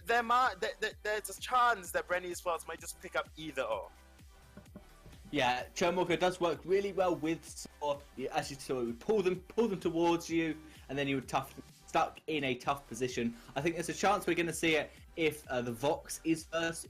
there's a chance that Bren Esports might just pick up either or. Yeah, Chernwalker does work really well with Saw. As you saw, he would pull them towards you, and then you would stuck in a tough position. I think there's a chance we're going to see it if the Vox is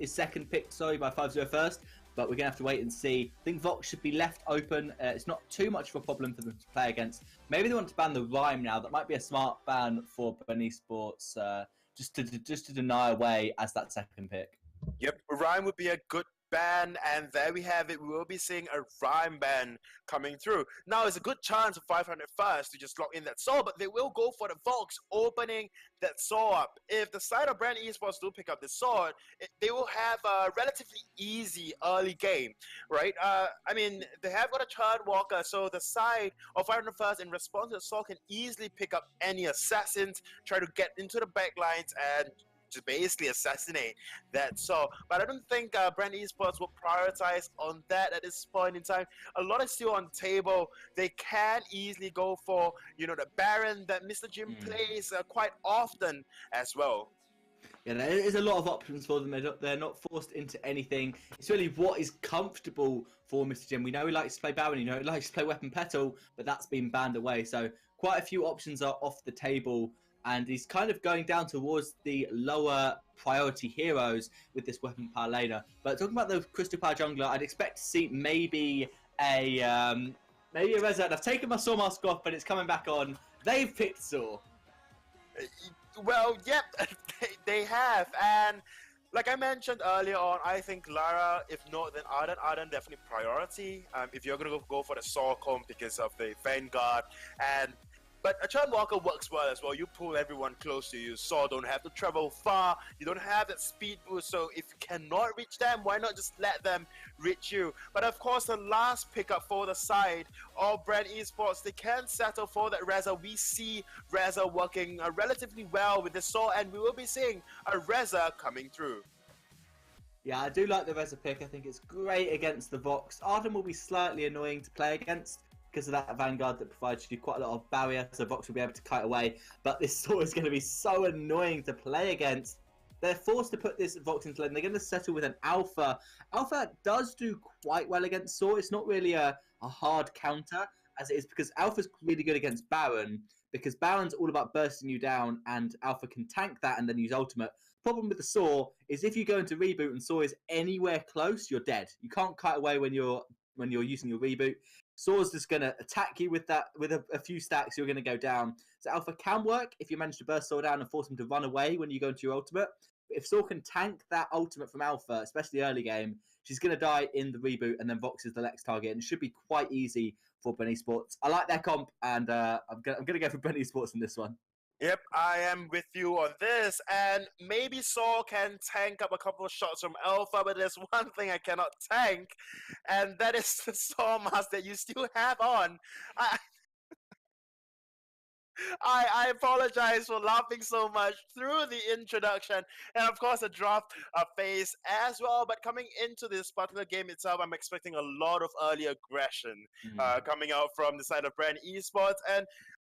second picked, sorry, by 5-0 first. But we're going to have to wait and see. I think Vox should be left open. It's not too much of a problem for them to play against. Maybe they want to ban the Rhyme now. That might be a smart ban for Bren Esports, just to deny away as that second pick. Yep, Rhyme would be a good ban, and there we have it. We will be seeing a Rhyme ban coming through. Now, it's a good chance for 500 first to just lock in that Saw, but they will go for the Vox opening that Saw up. If the side of Bren Esports do pick up the Sword, they will have a relatively easy early game, right? I mean, they have got a Churn Walker, so the side of 500 first in response to the Saw can easily pick up any assassins, try to get into the backlines, and just basically assassinate that. So, but I don't think Bren Esports will prioritize on that at this point in time. A lot is still on the table. They can easily go for, the Baron that Mr. Jim plays quite often as well. Yeah, there is a lot of options for them. They're not forced into anything. It's really what is comfortable for Mr. Jim. We know he likes to play Baron, he likes to play Weapon Petal, but that's been banned away. So quite a few options are off the table. And he's kind of going down towards the lower priority heroes with this Weapon Power laner. But talking about the Crystal Power jungler, I'd expect to see maybe a Reza. I've taken my Saw mask off, but it's coming back on. They've picked Saw. Well, yep, they have. And like I mentioned earlier on, I think Lara, if not, then Arden definitely priority. If you're going to go for the Saw comp because of the Vanguard. But a Churn Walker works well as well. You pull everyone close to you. Saw don't have to travel far. You don't have that speed boost. So if you cannot reach them, why not just let them reach you? But of course, the last pickup for the side of Bren Esports, they can settle for that Reza. We see Reza working relatively well with the Saw, and we will be seeing a Reza coming through. Yeah, I do like the Reza pick. I think it's great against the Vox. Arden will be slightly annoying to play against because of that Vanguard that provides you quite a lot of barrier, so Vox will be able to kite away. But this Saw is going to be so annoying to play against. They're forced to put this Vox into lane. They're going to settle with an Alpha. Alpha does do quite well against Saw. It's not really a hard counter, as it is, because Alpha's really good against Baron, because Baron's all about bursting you down, and Alpha can tank that and then use ultimate. Problem with the Saw is if you go into reboot and Saw is anywhere close, you're dead. You can't kite away when you're using your reboot. Saw's just going to attack you with a few stacks, you're going to go down. So Alpha can work if you manage to burst Saw down and force him to run away when you go into your ultimate. But if Saw can tank that ultimate from Alpha, especially early game, she's going to die in the reboot, and then Vox is the next target, and it should be quite easy for Bren Esports. I like their comp, and I'm going to go for Bren Esports in this one. Yep, I am with you on this, and maybe Saw can tank up a couple of shots from Alpha, but there's one thing I cannot tank, and that is the Saw mask that you still have on. I apologize for laughing so much through the introduction, and of course the draft phase as well. But coming into this particular game itself, I'm expecting a lot of early aggression coming out from the side of Bren Esports, and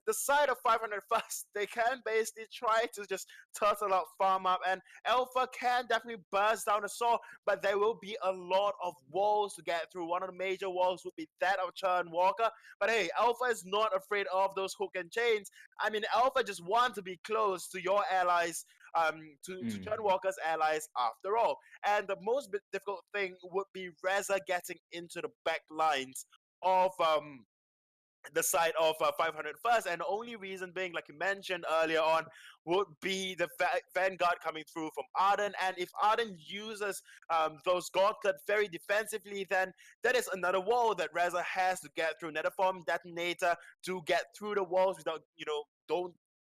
the side of 500 first, they can basically try to just turtle out, farm up, and Alpha can definitely burst down the Saw, but there will be a lot of walls to get through. One of the major walls would be that of Churn Walker, but hey, Alpha is not afraid of those hook and chains. I mean, Alpha just wants to be close to your allies, to Churn Walker's allies after all. And the most difficult thing would be Reza getting into the back lines of the side of 500 first, and the only reason being, like you mentioned earlier on, would be the Vanguard coming through from Arden. And if Arden uses those Gauntlet very defensively, then that is another wall that Reza has to get through. Another form detonator to get through the walls without,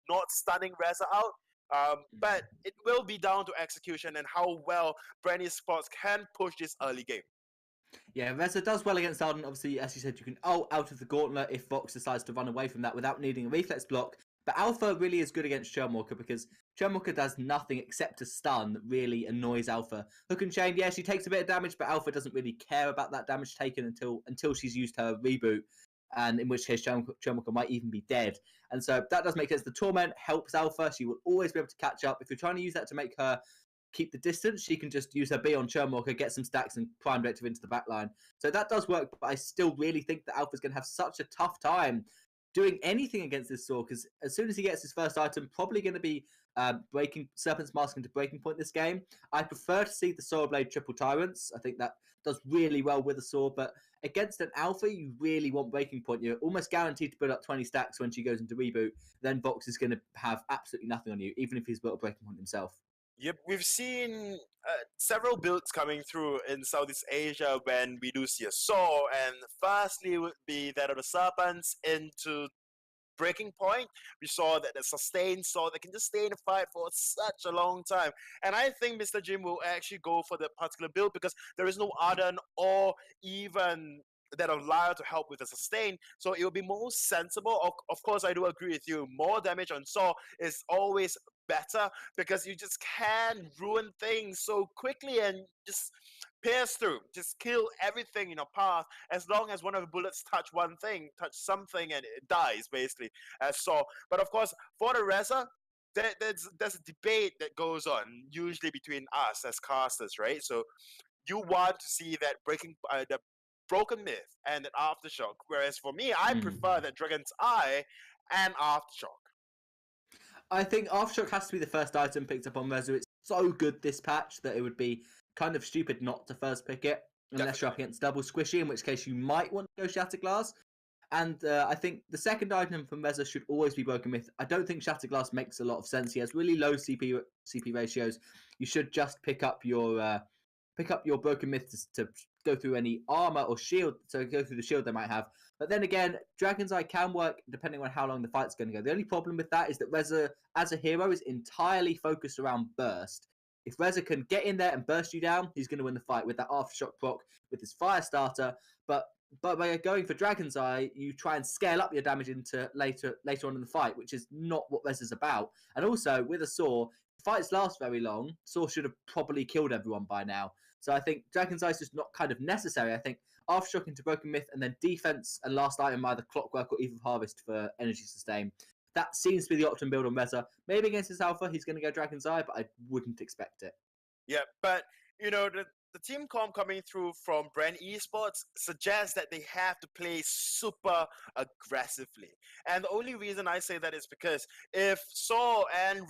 not stunning Reza out. But it will be down to execution and how well Bren Esports can push this early game. Yeah, Reza does well against Arden. Obviously, as you said, you can ult out of the Gauntlet if Vox decides to run away from that without needing a reflex block. But Alpha really is good against Churnwalker because Churnwalker does nothing except to stun that really annoys Alpha. Hook and Chain, yeah, she takes a bit of damage, but Alpha doesn't really care about that damage taken until she's used her reboot. and in which case Chermoka might even be dead. And so that does make sense. The Torment helps Alpha. She will always be able to catch up. If you're trying to use that to make her keep the distance, she can just use her B on Chermoka, get some stacks, and prime directive into the back line. So that does work, but I still really think that Alpha's going to have such a tough time doing anything against this Saw, because as soon as he gets his first item, probably going to be breaking Serpent's Mask into breaking point this game. I prefer to see the Solar Blade Triple Tyrants. I think that does really well with a Saw, but against an Alpha, you really want breaking point. You're almost guaranteed to build up 20 stacks when she goes into reboot. Then Vox is going to have absolutely nothing on you, even if he's built a breaking point himself. Yep, we've seen several builds coming through in Southeast Asia when we do see a Saw, and firstly would be that of the Serpents into breaking point. We saw that the sustained Saw that can just stay in the fight for such a long time, and I think Mr. Jim will actually go for that particular build because there is no Arden or even that of Lyre to help with the sustain, so it will be more sensible. Of course, I do agree with you. More damage on Saw is always better because you just can ruin things so quickly and just pierce through, just kill everything in your path as long as one of the bullets touch something, and it dies basically as Saw. But of course, for the Reza, there's a debate that goes on usually between us as casters, right? So you want to see that the Broken Myth and an Aftershock, whereas for me, I prefer that Dragon's Eye and Aftershock. I think Aftershock has to be the first item picked up on Rezu. It's so good this patch that it would be kind of stupid not to first pick it, unless you're up against double squishy, in which case you might want to go Shatterglass. And I think the second item from Reza should always be Broken Myth. I don't think Shatterglass makes a lot of sense. He has really low CP ratios. You should just pick up your Broken Myth to go through any armor or shield, so go through the shield they might have. But then again, Dragon's Eye can work depending on how long the fight's going to go. The only problem with that is that Reza, as a hero, is entirely focused around burst. If Reza can get in there and burst you down, he's going to win the fight with that Aftershock proc, with his fire starter. But by going for Dragon's Eye, you try and scale up your damage into later on in the fight, which is not what Reza's about. And also, with a Saw, fights last very long. Saw should have probably killed everyone by now. So I think Dragon's Eye is just not kind of necessary. I think Aftershock into Broken Myth and then defense and last item either Clockwork or Eve of Harvest for energy sustain. That seems to be the optimum build on Reza. Maybe against his Alpha, he's going to go Dragon's Eye, but I wouldn't expect it. Yeah, but the team comp coming through from Bren Esports suggests that they have to play super aggressively. And the only reason I say that is because if Saw and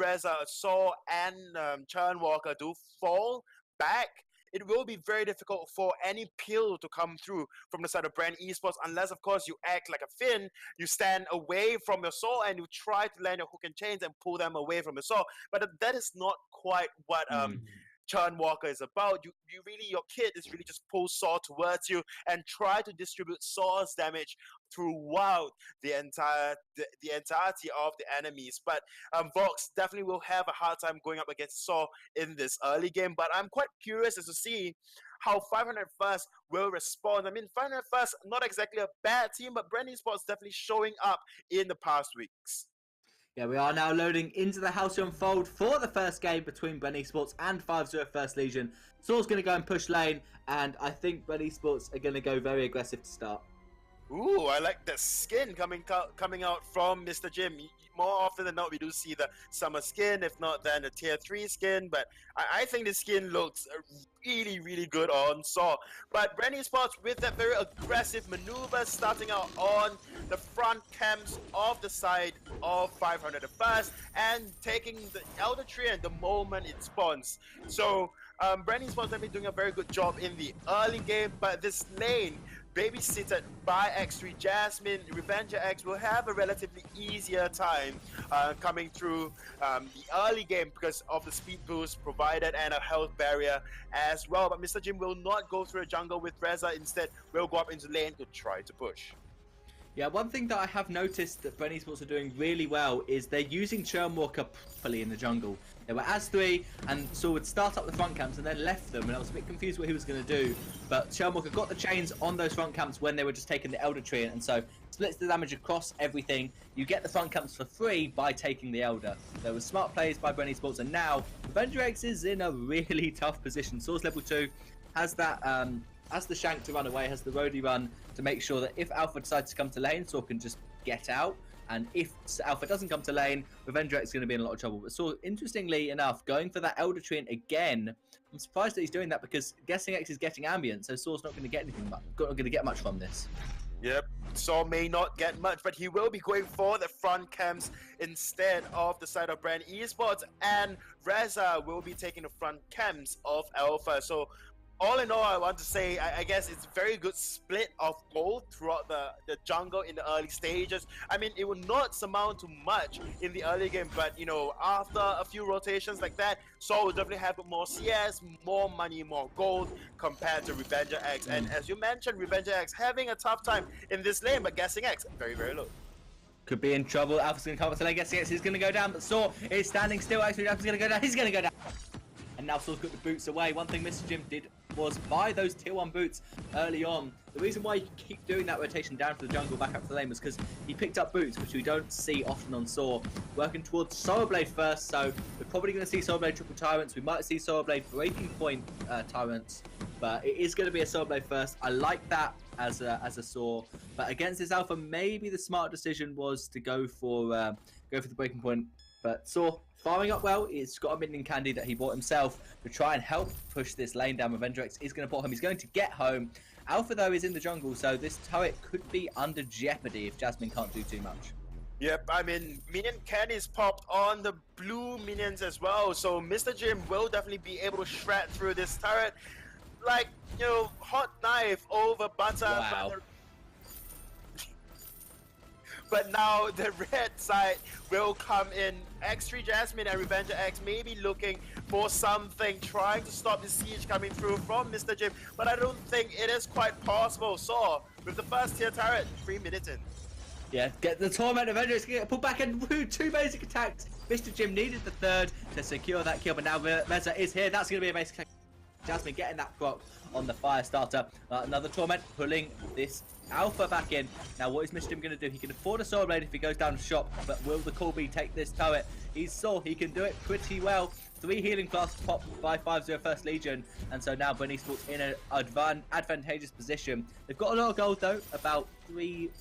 Churn Walker do fall back, it will be very difficult for any peel to come through from the side of Bren Esports, unless, of course, you act like a Finn. You stand away from your Saw and you try to land your hook and chains and pull them away from the Saw. But that is not quite what Churn Walker is about. Your kit is really just pull Saw towards you and try to distribute Saw's damage throughout the entirety of the enemies. But Vox definitely will have a hard time going up against Saw in this early game. But I'm quite curious as to see how 500 First will respond. I mean, 500 First, not exactly a bad team, but Bren Esports definitely showing up in the past weeks. Yeah, we are now loading into the House to Unfold for the first game between Bren Esports and 5-0 First Legion. Saw's going to go and push lane, and I think Bren Esports are going to go very aggressive to start. Ooh, I like the skin coming out from Mr. Jim. More often than not, we do see the summer skin, if not then the tier 3 skin. But I think the skin looks really, really good on Saw. But Bren Esports with that very aggressive maneuver, starting out on the front camps of the side of 500 at first, and taking the Elder Tree and the moment it spawns. So Bren Esports have been doing a very good job in the early game, but this lane, babysitted by X3 Jasmine, Revenger X will have a relatively easier time coming through the early game because of the speed boost provided and a health barrier as well. But Mr. Jim will not go through a jungle with Reza, instead will go up into lane to try to push. Yeah, one thing that I have noticed that Bren Esports are doing really well is they're using Churnwalker properly in the jungle. They were as 3 and Saw would start up the front camps and then left them, and I was a bit confused what he was going to do. But Churnwalker got the chains on those front camps when they were just taking the Elder Tree, and so splits the damage across everything. You get the front camps for free by taking the Elder. There were smart plays by Bren Esports, and now Avenger X is in a really tough position. Saw's level 2, has that has the shank to run away, has the roadie run to make sure that if Alpha decides to come to lane, Saw can just get out. And if Alpha doesn't come to lane, Revenger X is going to be in a lot of trouble. But Saw, interestingly enough, going for that Elder Treant again. I'm surprised that he's doing that because Guessing X is getting ambient, so Saw's not going to get anything, not going to get much from this. Yep, Saw may not get much, but he will be going for the front camps instead of the side of Bren Esports, and Reza will be taking the front camps of Alpha. So all in all, I want to say, I guess it's a very good split of gold throughout the jungle in the early stages. I mean, it will not amount to much in the early game, but, you know, after a few rotations like that, Saw will definitely have more CS, more money, more gold compared to Revenger X. And as you mentioned, Revenger X having a tough time in this lane, but Guessing X, very, very low. Could be in trouble. Alpha's going to come up to lane. Guessing X is going to go down, but Saw is standing still. Actually, Alpha's going to go down. He's going to go down. And now Saw's got the boots away. One thing Mr. Jim did was buy those tier 1 boots early on. The reason why you keep doing that rotation down to the jungle, back up to the lane, was because he picked up boots, which we don't see often on Saw. Working towards Solar Blade first, so we're probably going to see Solar Blade triple tyrants. We might see Solar Blade breaking point tyrants, but it is going to be a Solar Blade first. I like that as a Saw, but against this Alpha, maybe the smart decision was to go for the breaking point. But Saw farming up well. He's got a minion candy that he bought himself to try and help push this lane down. Revenger X is going to put home. He's going to get home. Alpha, though, is in the jungle, so this turret could be under jeopardy if Jasmine can't do too much. Yep, I mean, minion candies popped on the blue minions as well, so Mr. Jim will definitely be able to shred through this turret like, you know, hot knife over butter. Wow. But now the red side will come in. X3 Jasmine and Revenger X may be looking for something, trying to stop the siege coming through from Mr. Jim, but I don't think it is quite possible. Saw with the first tier turret, 3 minutes in. Yeah, get the Torment. Revenger X get pulled back and two basic attacks. Mr. Jim needed the third to secure that kill, but now Reza is here. That's going to be a basic attack. Jasmine getting that proc on the fire starter. Another Torment pulling this Alpha back in. Now, what is Mr. Jim going to do? He can afford a Solar Blade if he goes down to shop, but will the Corby take this turret? He saw he can do it pretty well. 3 healing flasks popped by 5-0 First Legion, and so now Bren Esports in an advantageous position. They've got a lot of gold, though, about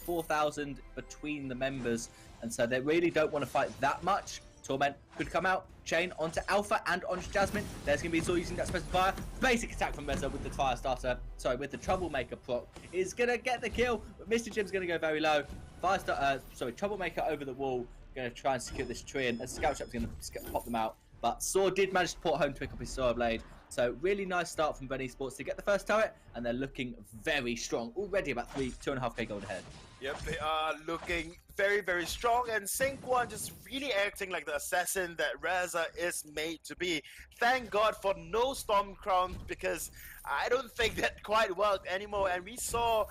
4,000 between the members, and so they really don't want to fight that much. Torment could come out, chain onto Alpha and onto Jasmine. There's going to be Saw using that specifier. Basic attack from Reza with the fire starter. Sorry, with the Troublemaker proc. Is going to get the kill, but Mr. Jim's going to go very low. Troublemaker over the wall. Going to try and secure this tree, and Scout Trap's going to pop them out. But Saw did manage to port home to pick up his Solar Blade. So really nice start from Bren Esports to get the first turret, and they're looking very strong. Already about 2.5k gold ahead. Yep, they are looking very, very strong, and Sync1 just really acting like the assassin that Reza is made to be. Thank God for no Storm Crown, because I don't think that quite worked anymore. And we saw,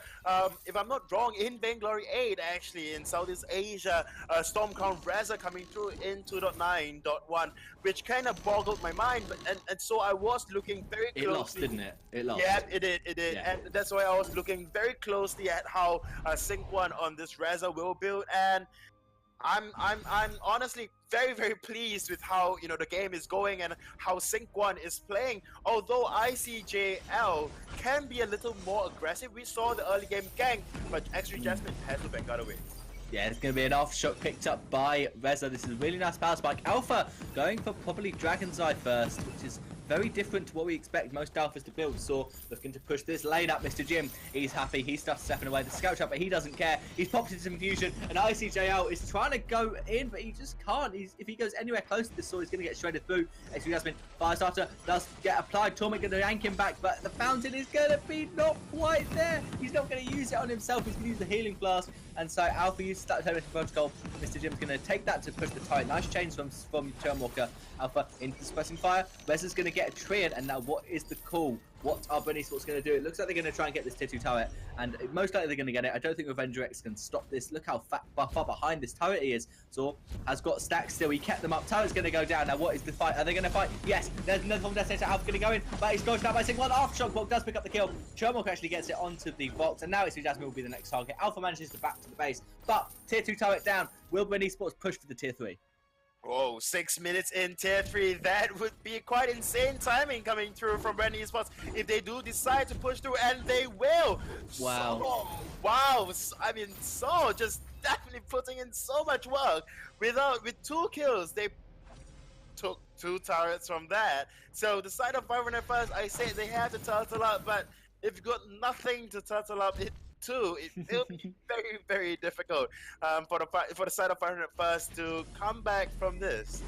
if I'm not wrong, in Vainglory 8, actually, in Southeast Asia, Storm Crown Reza coming through in 2.9.1, which kind of boggled my mind. But and so I was looking very closely. It lost, didn't it? It lost. Yeah, it did. Yeah. And that's why I was looking very closely at how Sync1 on this Reza will build. And I'm honestly very, very pleased with how, you know, the game is going and how Sync1 is playing. Although ICJL can be a little more aggressive, we saw the early game gank, but X3 Jasmine had to back out away. Yeah, it's going to be an off-shot picked up by Reza. This is a really nice power spike. Alpha going for probably Dragon's Eye first, which is very different to what we expect most Alphas to build. So looking to push this lane up, Mr. Jim. He's happy. He starts stepping away. The Scout Trap, but he doesn't care. He's popped into some fusion, and ICJL is trying to go in, but he just can't. If he goes anywhere close to this sword, he's going to get shredded through. X3 Jasmine, fire starter does get applied. Torment going to yank him back, but the fountain is going to be not quite there. He's not going to use it on himself. He's going to use the healing flask, and so Alpha uses that Terminator protocol. Mr. Jim's going to take that to push the turret. Nice chains from Turnwalker. Alpha into the suppressing fire. Reza's going to get a tree, and now what is the call? What are Bren Esports going to do? It looks like they're going to try and get this tier 2 turret, and most likely they're going to get it. I don't think Revenger X can stop this. Look how far behind this turret he is. So has got stacks still. He kept them up. Turret's going to go down. Now what is the fight? Are they going to fight? Yes. There's another from Destinator. Alpha going to go in, but he's dodged out by Sync1. Aftershock does pick up the kill. Chermok actually gets it onto the box, and now it's Jasmine will be the next target. Alpha manages to back to the base, but tier 2 turret down. Will Bren Esports push for the tier 3? Oh, 6 minutes in tier 3. That would be quite insane timing coming through from Bren Esports if they do decide to push through, and they will. Wow. So, wow. I mean, so just definitely putting in so much work. With 2 kills, they took 2 turrets from that. So the side of 500 first, I say they have to turtle up, but if you've got nothing to turtle up, it'll be very, very difficult for the side of 500 first to come back from this.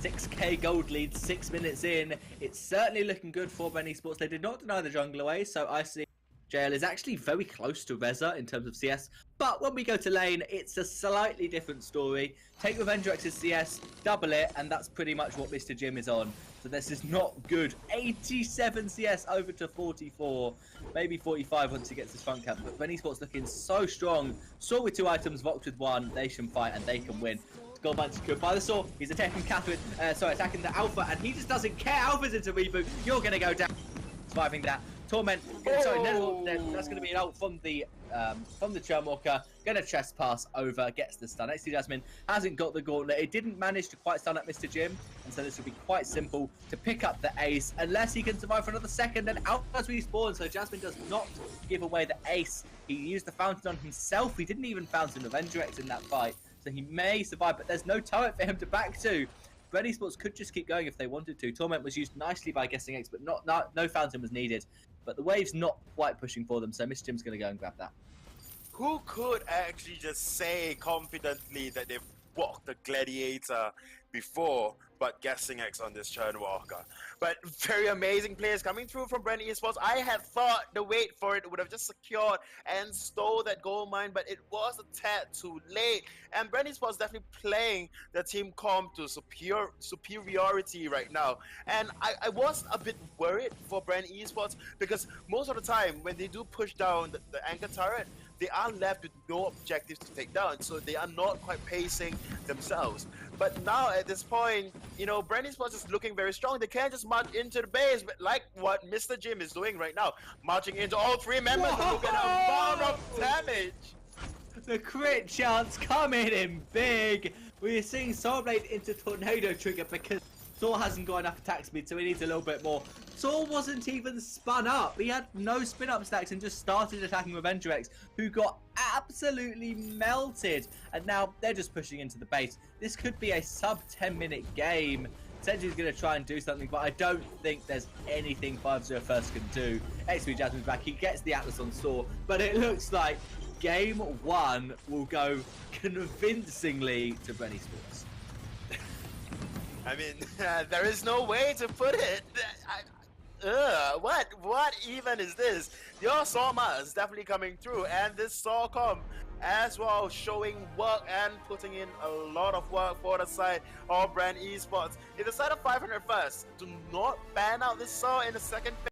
6k gold lead, 6 minutes in. It's certainly looking good for Bren Esports. They did not deny the jungle away, so I see JL is actually very close to Reza in terms of CS. But when we go to lane, it's a slightly different story. Take Vainglory's CS, double it, and that's pretty much what Mr. Jim is on. So this is not good. 87 CS over to 44, maybe 45 once he gets his front camp. But Bren Esports looking so strong. Saw with 2 items, Vox with 1. They can fight and they can win. Goldman secured by the Saw. He's attacking Catherine. Attacking the Alpha, and he just doesn't care. Alpha's into reboot. You're gonna go down. Surviving that. Torment. Sorry, that's going to be an ult from the Churn Walker. Going to trespass over, gets the stun. XT Jasmine hasn't got the gauntlet. It didn't manage to quite stun up Mr. Jim, and so this will be quite simple to pick up the ace, unless he can survive for another second. And Alpha's respawn, so Jasmine does not give away the ace. He used the fountain on himself. He didn't even fountain Vainglory in that fight, so he may survive, but there's no turret for him to back to. Bren Esports could just keep going if they wanted to. Torment was used nicely by guessing X, but no fountain was needed. But the wave's not quite pushing for them, so Miss Jim's going to go and grab that. Who could actually just say confidently that they've walked the Gladiator before, but guessing X on this Churn Walker? But very amazing players coming through from Bren Esports. I had thought the wait for it would have just secured and stole that gold mine, but it was a tad too late. And Bren Esports definitely playing the team comp to superiority right now. And I was a bit worried for Bren Esports, because most of the time when they do push down the anchor turret, they are left with no objectives to take down, so they are not quite pacing themselves. But now at this point, you know, Bren Esports is looking very strong. They can't just march into the base, but like what Mr. Jim is doing right now, marching into all 3 members and look at the amount of damage. The crit chance coming in big. We're seeing Soulblade into Tornado Trigger because Thor hasn't got enough attack speed, so he needs a little bit more. Thor wasn't even spun up. He had no spin up stacks and just started attacking Vainglory, who got absolutely melted. And now they're just pushing into the base. This could be a sub 10-minute game. Senji's going to try and do something, but I don't think there's anything 5-0 first can do. XP Jasmine's back. He gets the Atlas on Thor, but it looks like game 1 will go convincingly to Bren Esports. I mean, there is no way to put it. What even is this? Your Soma is definitely coming through, and this Sawcom as well, showing work and putting in a lot of work for the side of Bren Esports. If the side of 500 first do not ban out this Saw in the second phase,